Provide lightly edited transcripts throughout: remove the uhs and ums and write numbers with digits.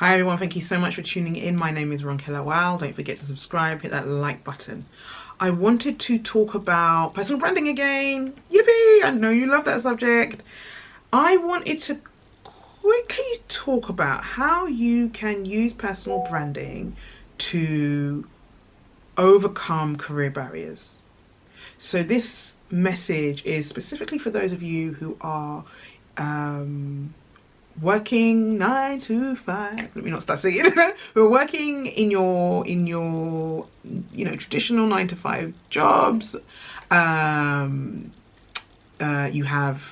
Hi everyone, thank you so much for tuning in. My name is Ronkela Wow. Don't forget to subscribe, hit that like button. I wanted to talk about personal branding again. Yippee! I know you love that subject. I wanted to quickly talk about how you can use personal branding to overcome career barriers. So this message is specifically for those of you who are working 9 to 5. Let me not start singing. We're working in your traditional 9 to 5 jobs. You have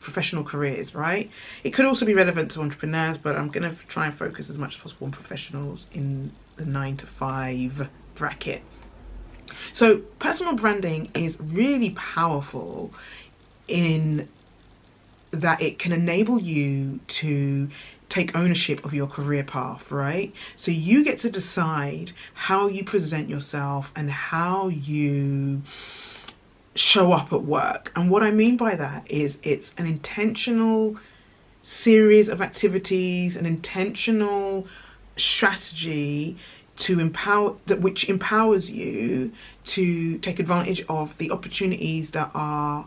professional careers, right? It could also be relevant to entrepreneurs, but I'm going to try and focus as much as possible on professionals in the 9 to 5 bracket. So personal branding is really powerful in that it can enable you to take ownership of your career path, right? So you get to decide how you present yourself and how you show up at work. And what I mean by that is it's an intentional series of activities, an intentional strategy which empowers you to take advantage of the opportunities that are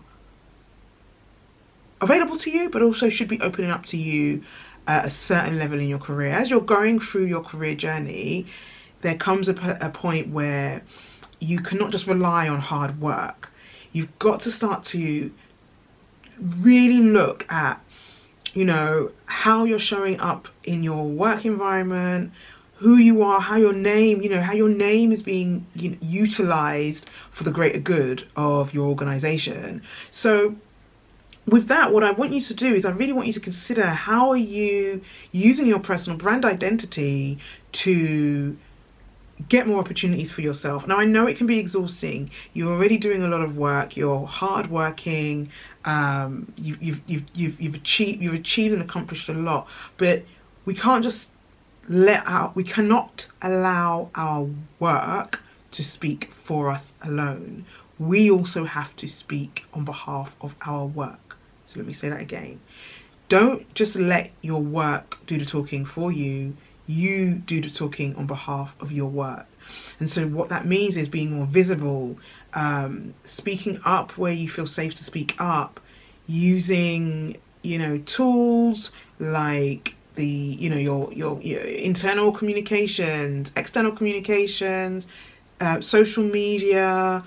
available to you, but also should be opening up to you at a certain level in your career. As you're going through your career journey, there comes a point where you cannot just rely on hard work. You've got to start to really look at, how you're showing up in your work environment, who you are, how your name is being utilized for the greater good of your organization. So with that, what I want you to do is I really want you to consider how are you using your personal brand identity to get more opportunities for yourself. Now, I know it can be exhausting. You're already doing a lot of work. You're hardworking. You've achieved and accomplished a lot. But we can't just we cannot allow our work to speak for us alone. We also have to speak on behalf of our work. So let me say that again. Don't just let your work do the talking for you. You do the talking on behalf of your work. And so what that means is being more visible, speaking up where you feel safe to speak up, using, tools like your internal communications, external communications, social media,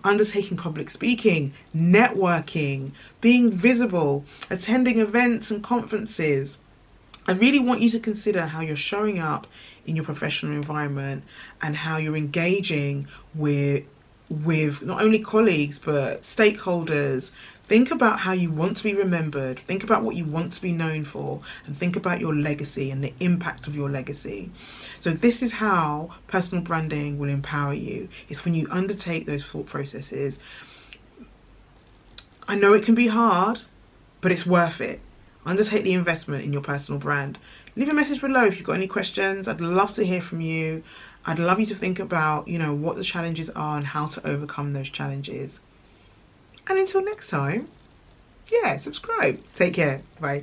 undertaking public speaking, networking, being visible, attending events and conferences. I really want you to consider how you're showing up in your professional environment and how you're engaging with not only colleagues but stakeholders. Think about how you want to be remembered. Think about what you want to be known for, and think about your legacy and the impact of your legacy. So this is how personal branding will empower you. It's when you undertake those thought processes. I know it can be hard, but it's worth it. Undertake the investment in your personal brand. Leave a message below if you've got any questions. I'd love to hear from you. I'd love you to think about, what the challenges are and how to overcome those challenges. And until next time, subscribe. Take care. Bye.